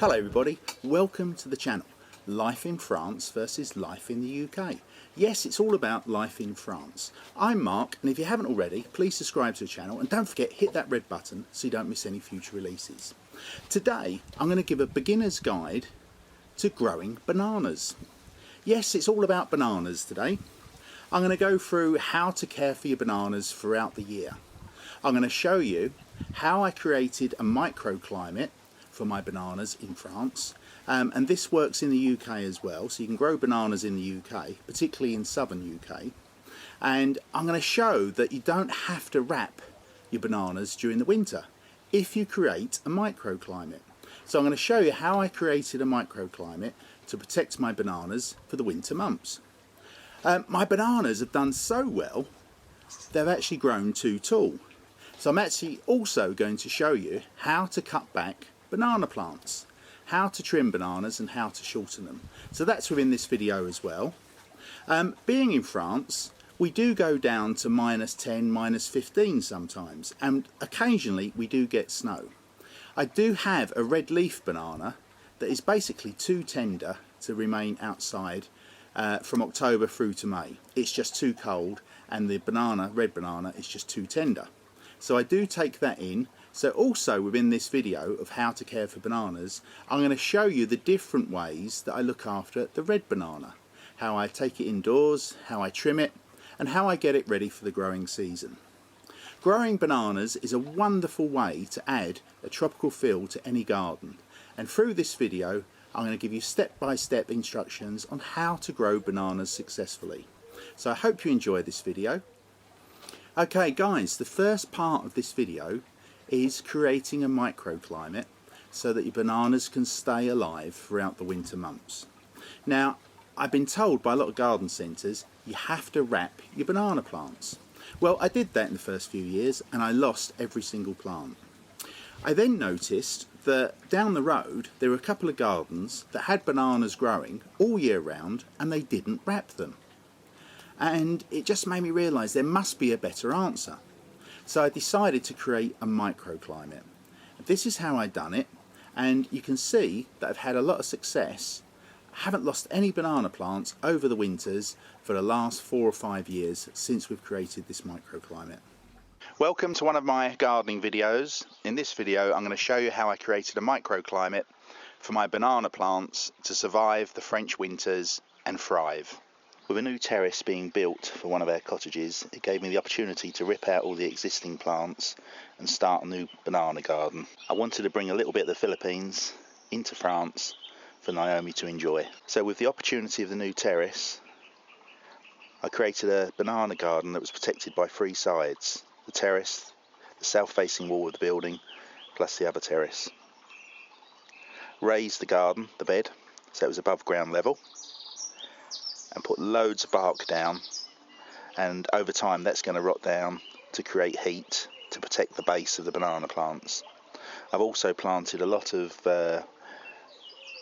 Hello everybody, welcome to the channel. Life in France versus life in the UK. Yes, it's all about life in France. I'm Mark, and if you haven't already, please subscribe to the channel and don't forget, hit that red button so you don't miss any future releases. Today, I'm going to give a beginner's guide to growing bananas. Yes, it's all about bananas today. I'm going to go through how to care for your bananas throughout the year. I'm going to show you how I created a microclimate for my bananas in France, and this works in the UK as well, so you can grow bananas in the UK, particularly in southern UK. And I'm going to show that you don't have to wrap your bananas during the winter if you create a microclimate. So I'm going to show you how I created a microclimate to protect my bananas for the winter months. My bananas have done so well, they've actually grown too tall. So I'm actually also going to show you how to cut back banana plants, how to trim bananas and how to shorten them. So that's within this video as well. Being in France, we do go down to -10, -15 sometimes, and occasionally we do get snow. I do have a red leaf banana that is basically too tender to remain outside from October through to May. It's just too cold, and the banana, red banana, is just too tender. So I do take that in. So also within this video of how to care for bananas, I'm going to show you the different ways that I look after the red banana. How I take it indoors, how I trim it, and how I get it ready for the growing season. Growing bananas is a wonderful way to add a tropical feel to any garden. And through this video, I'm going to give you step-by-step instructions on how to grow bananas successfully. So I hope you enjoy this video. Okay guys, the first part of this video is creating a microclimate so that your bananas can stay alive throughout the winter months. Now, I've been told by a lot of garden centres you have to wrap your banana plants. Well, I did that in the first few years and I lost every single plant. I then noticed that down the road there were a couple of gardens that had bananas growing all year round and they didn't wrap them. And it just made me realise there must be a better answer. So I decided to create a microclimate. This is how I done it, and you can see that I've had a lot of success. I haven't lost any banana plants over the winters for the last 4 or 5 years since we've created this microclimate. Welcome to one of my gardening videos. In this video I'm going to show you how I created a microclimate for my banana plants to survive the French winters and thrive. With a new terrace being built for one of our cottages, it gave me the opportunity to rip out all the existing plants and start a new banana garden. I wanted to bring a little bit of the Philippines into France for Naomi to enjoy. So with the opportunity of the new terrace, I created a banana garden that was protected by 3 sides. The terrace, the south-facing wall of the building, plus the other terrace. Raised the garden, the bed, so it was above ground level, and put loads of bark down, and over time that's going to rot down to create heat to protect the base of the banana plants. I've also planted a lot of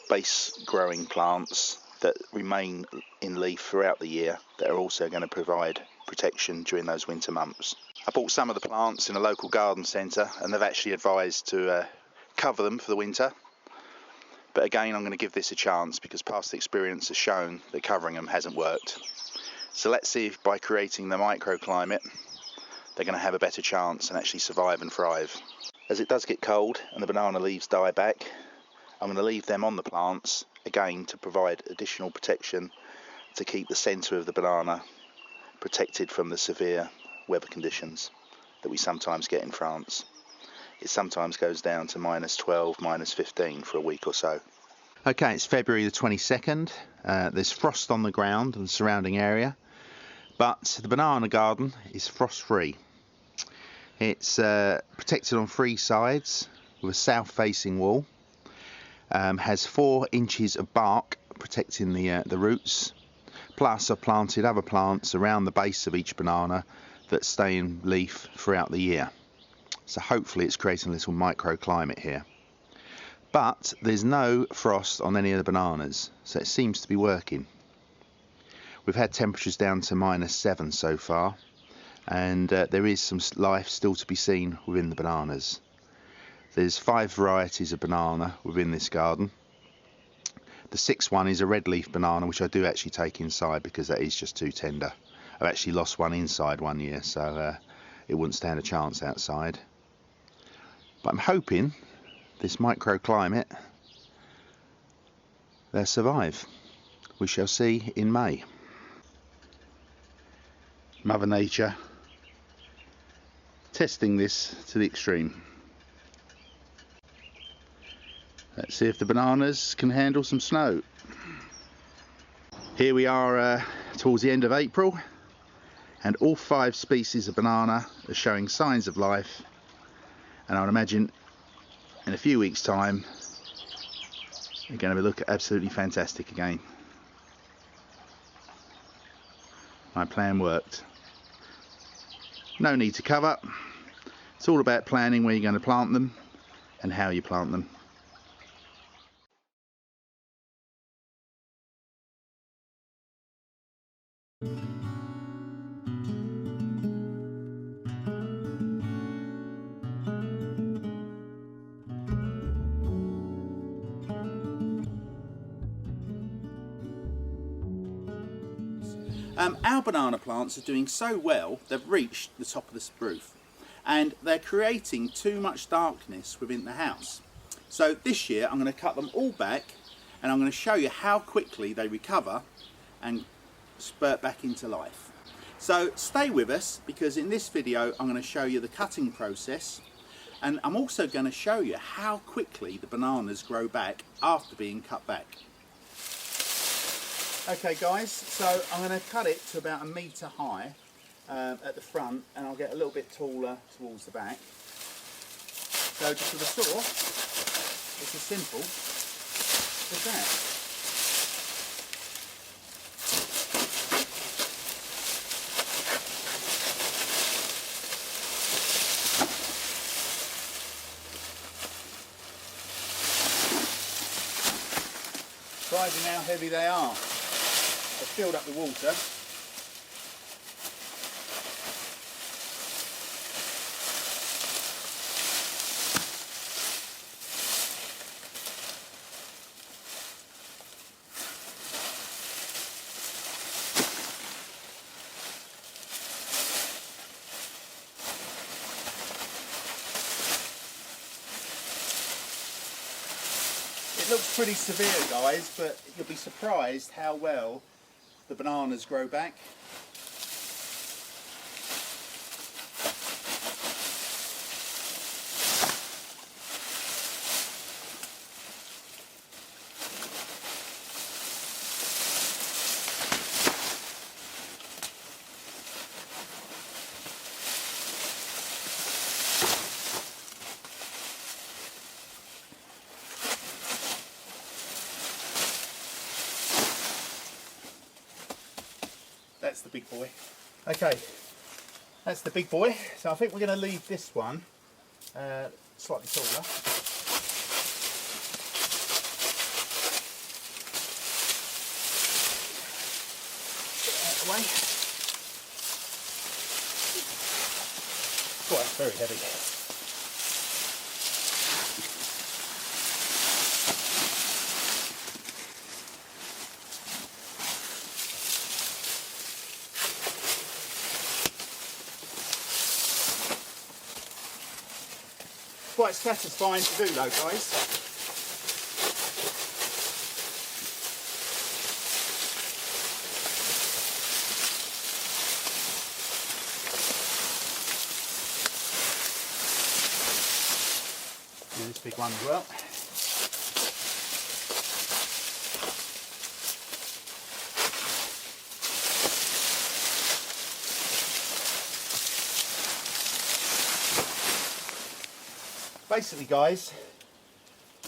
base growing plants that remain in leaf throughout the year that are also going to provide protection during those winter months. I bought some of the plants in a local garden centre and they've actually advised to cover them for the winter. But again, I'm going to give this a chance because past experience has shown that covering them hasn't worked. So let's see if by creating the microclimate, they're going to have a better chance and actually survive and thrive. As it does get cold and the banana leaves die back, I'm going to leave them on the plants, again to provide additional protection to keep the centre of the banana protected from the severe weather conditions that we sometimes get in France. It sometimes goes down to -12, -15 for a week or so. Okay, it's February the 22nd. There's frost on the ground and the surrounding area, but the banana garden is frost-free. It's protected on 3 sides with a south-facing wall. Has 4 inches of bark protecting the roots. Plus, I've planted other plants around the base of each banana that stay in leaf throughout the year. So hopefully it's creating a little microclimate here. But there's no frost on any of the bananas, so it seems to be working. We've had temperatures down to -7 so far, and there is some life still to be seen within the bananas. There's 5 varieties of banana within this garden. The 6th one is a red leaf banana, which I do actually take inside because that is just too tender. I've actually lost one inside one year, so it wouldn't stand a chance outside. But I'm hoping this microclimate, they'll survive. We shall see in May. Mother Nature testing this to the extreme. Let's see if the bananas can handle some snow. Here we are towards the end of April, and all 5 species of banana are showing signs of life, and I would imagine in a few weeks' time they're going to look absolutely fantastic again. My plan worked. No need to cover. It's all about planning where you're going to plant them and how you plant them. Our banana plants are doing so well, they've reached the top of the roof, and they're creating too much darkness within the house. So this year I'm going to cut them all back, and I'm going to show you how quickly they recover and spurt back into life. So stay with us, because in this video I'm going to show you the cutting process, and I'm also going to show you how quickly the bananas grow back after being cut back. Okay guys, so I'm going to cut it to about 1 metre high at the front, and I'll get a little bit taller towards the back. So just with a saw, it's as simple as that. Surprising how heavy they are. I've filled up the water. It looks pretty severe guys, but you'll be surprised how well the bananas grow back. That's the big boy. Okay, that's the big boy. So I think we're going to leave this one slightly taller. Get it out of the way. Oh, that's very heavy. Quite satisfying to do though guys. Do this big one as well. Basically guys,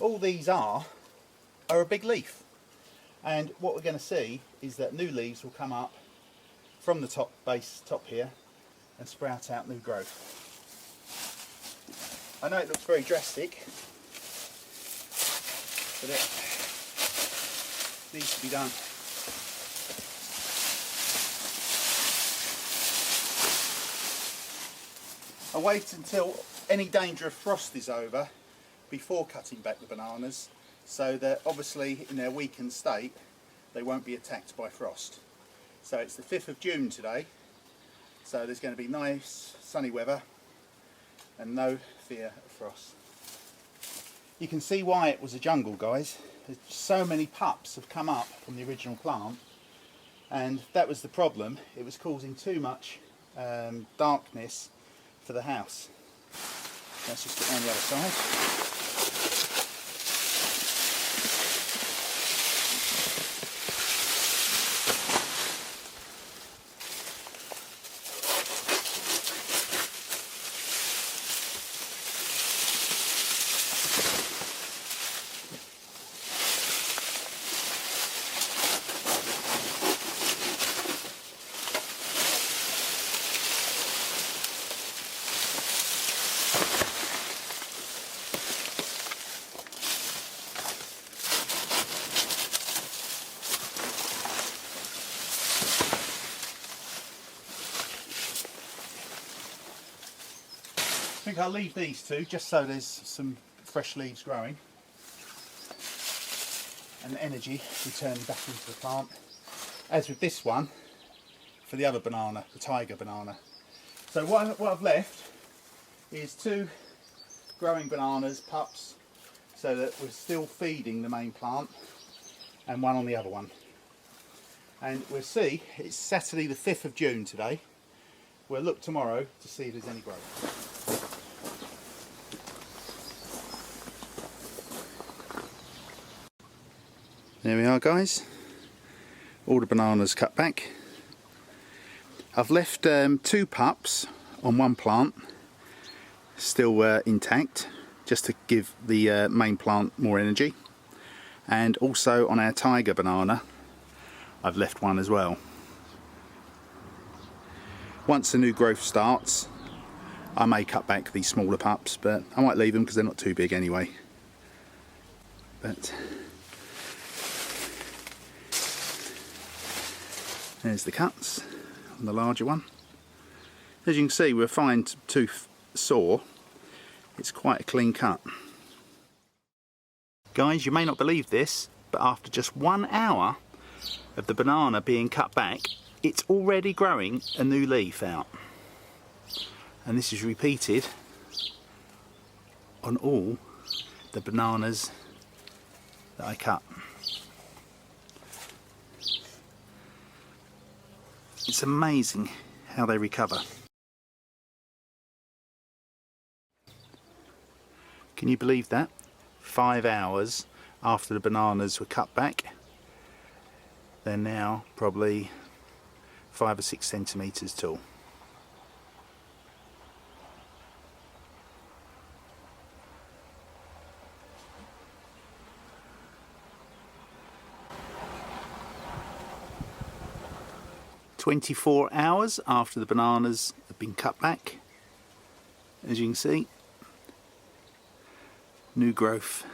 all these are a big leaf, and what we're going to see is that new leaves will come up from the top here and sprout out new growth. I know it looks very drastic, but it needs to be done. I wait until any danger of frost is over before cutting back the bananas, so that obviously in their weakened state they won't be attacked by frost. So it's the 5th of June today, so there's going to be nice sunny weather and no fear of frost. You can see why it was a jungle, guys. There's so many pups have come up from the original plant, and that was the problem. It was causing too much darkness for the house. Let's just get on the other side. I think I'll leave these two just so there's some fresh leaves growing and energy returning back into the plant. As with this one, for the other banana, the tiger banana. So what I've left is 2 growing bananas, pups, so that we're still feeding the main plant, and one on the other one. And we'll see, it's Saturday the 5th of June today. We'll look tomorrow to see if there's any growth. There we are, guys, all the bananas cut back. I've left 2 pups on one plant still intact, just to give the main plant more energy, and also on our tiger banana I've left one as well. Once the new growth starts I may cut back these smaller pups, but I might leave them because they're not too big anyway. But there's the cuts on the larger one. As you can see, we're fine tooth saw. It's quite a clean cut. Guys, you may not believe this, but after just 1 hour of the banana being cut back, it's already growing a new leaf out. And this is repeated on all the bananas that I cut. It's amazing how they recover. Can you believe that? 5 hours after the bananas were cut back, they're now probably 5 or 6 centimetres tall. "24 hours after the bananas have been cut back, as you can see, new growth.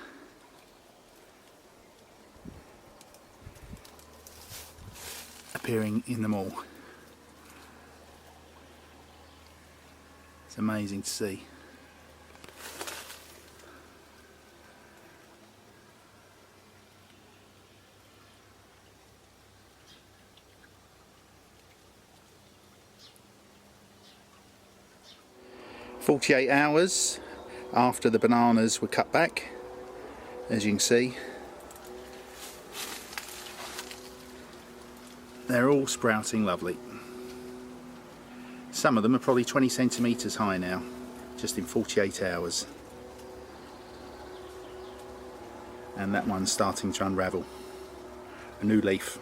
Appearing in them all. It's amazing to see. "48 hours after the bananas were cut back, as you can see, they're all sprouting lovely. Some of them are probably 20 centimetres high now, just in 48 hours. And that one's starting to unravel. A new leaf.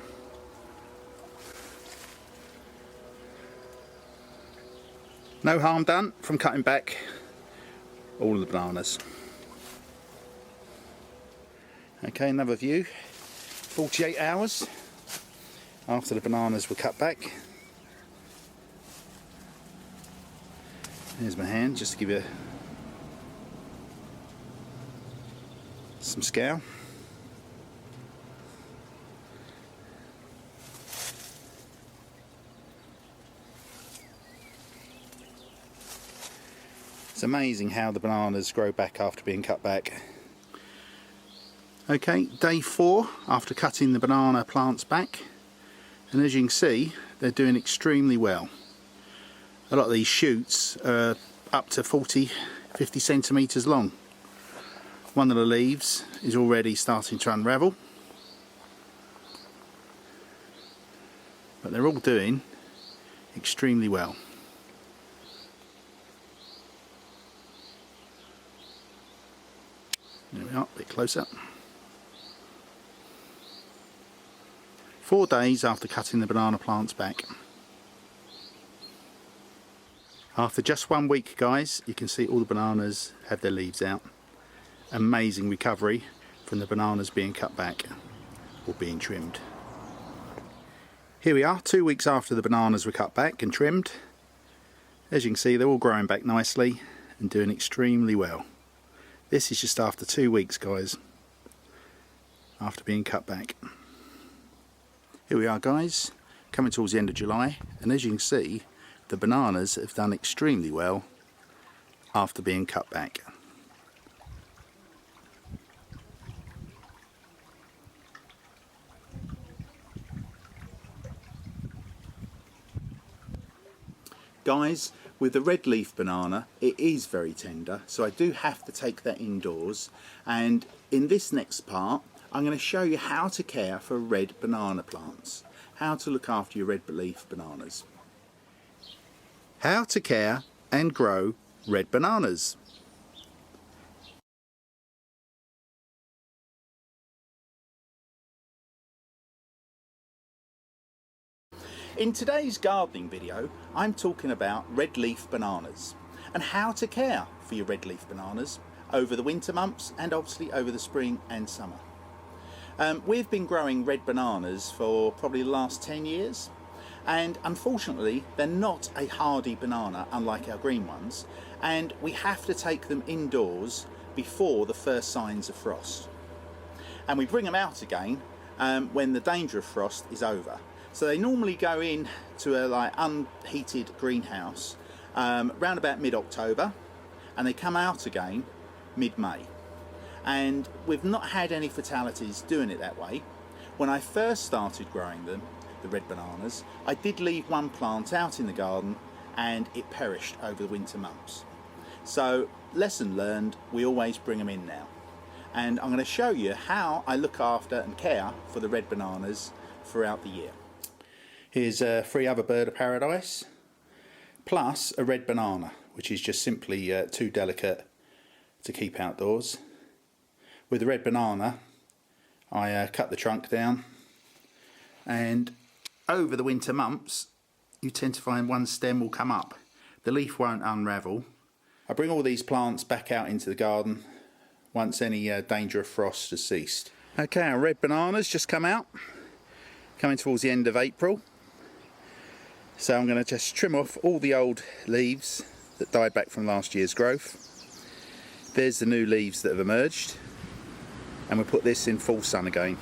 No harm done from cutting back all of the bananas. Okay, another view. 48 hours after the bananas were cut back. Here's my hand, just to give you some scale. It's amazing how the bananas grow back after being cut back. Okay, day 4 after cutting the banana plants back, and as you can see they're doing extremely well. A lot of these shoots are up to 40-50 centimetres long. One of the leaves is already starting to unravel, but they're all doing extremely well. There we are, a bit closer. 4 days after cutting the banana plants back. After just 1 week, guys, you can see all the bananas have their leaves out. Amazing recovery from the bananas being cut back or being trimmed. Here we are, 2 weeks after the bananas were cut back and trimmed. As you can see, they're all growing back nicely and doing extremely well. This is just after 2 weeks, guys, after being cut back. Here we are, guys, coming towards the end of July, and as you can see, the bananas have done extremely well after being cut back. Guys, with the red leaf banana, it is very tender, so I do have to take that indoors, and in this next part I'm going to show you how to care for red banana plants, how to look after your red leaf bananas. How to care and grow red bananas. In today's gardening video, I'm talking about red leaf bananas and how to care for your red leaf bananas over the winter months and obviously over the spring and summer. We've been growing red bananas for probably the last 10 years, and unfortunately they're not a hardy banana unlike our green ones, and we have to take them indoors before the first signs of frost. And we bring them out again when the danger of frost is over. So they normally go in to a unheated greenhouse round about mid-October, and they come out again mid-May. And we've not had any fatalities doing it that way. When I first started growing them, the red bananas, I did leave one plant out in the garden and it perished over the winter months. So lesson learned, we always bring them in now. And I'm going to show you how I look after and care for the red bananas throughout the year. Here's 3 other bird of paradise, plus a red banana, which is just simply too delicate to keep outdoors. With the red banana, I cut the trunk down, and over the winter months you tend to find one stem will come up. The leaf won't unravel. I bring all these plants back out into the garden once any danger of frost has ceased. Okay, our red bananas just come out, coming towards the end of April. So I'm going to just trim off all the old leaves that died back from last year's growth. There's the new leaves that have emerged, and we'll put this in full sun again.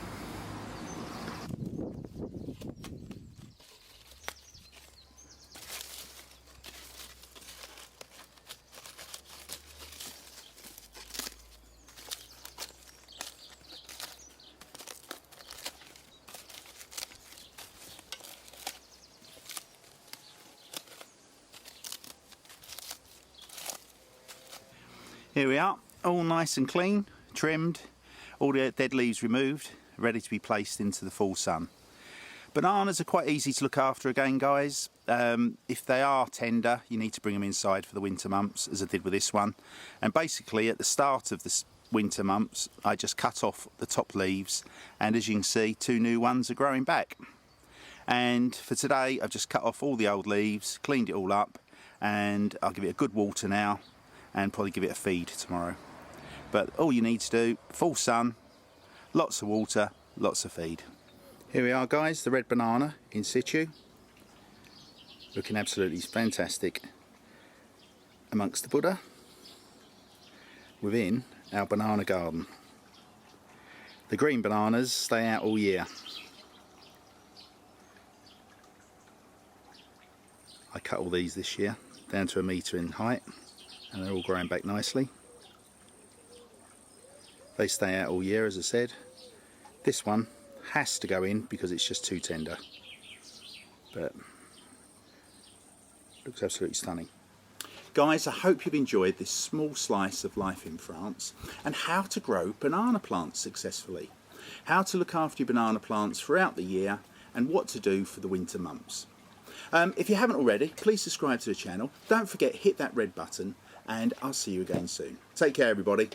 Here we are, all nice and clean, trimmed, all the dead leaves removed, ready to be placed into the full sun. Bananas are quite easy to look after again, guys. If they are tender, you need to bring them inside for the winter months, as I did with this one. And basically at the start of the winter months, I just cut off the top leaves, and as you can see, 2 new ones are growing back. And for today, I've just cut off all the old leaves, cleaned it all up, and I'll give it a good water now, and probably give it a feed tomorrow. But all you need to do, full sun, lots of water, lots of feed. Here we are, guys, the red banana in situ, looking absolutely fantastic amongst the Buddha within our banana garden. The green bananas stay out all year. I cut all these this year down to 1 metre in height, and they're all growing back nicely. They stay out all year, as I said. This one has to go in because it's just too tender, but looks absolutely stunning. Guys, I hope you've enjoyed this small slice of life in France and how to grow banana plants successfully, how to look after your banana plants throughout the year, and what to do for the winter months. If you haven't already, please subscribe to the channel. Don't forget, hit that red button, and I'll see you again soon. Take care, everybody.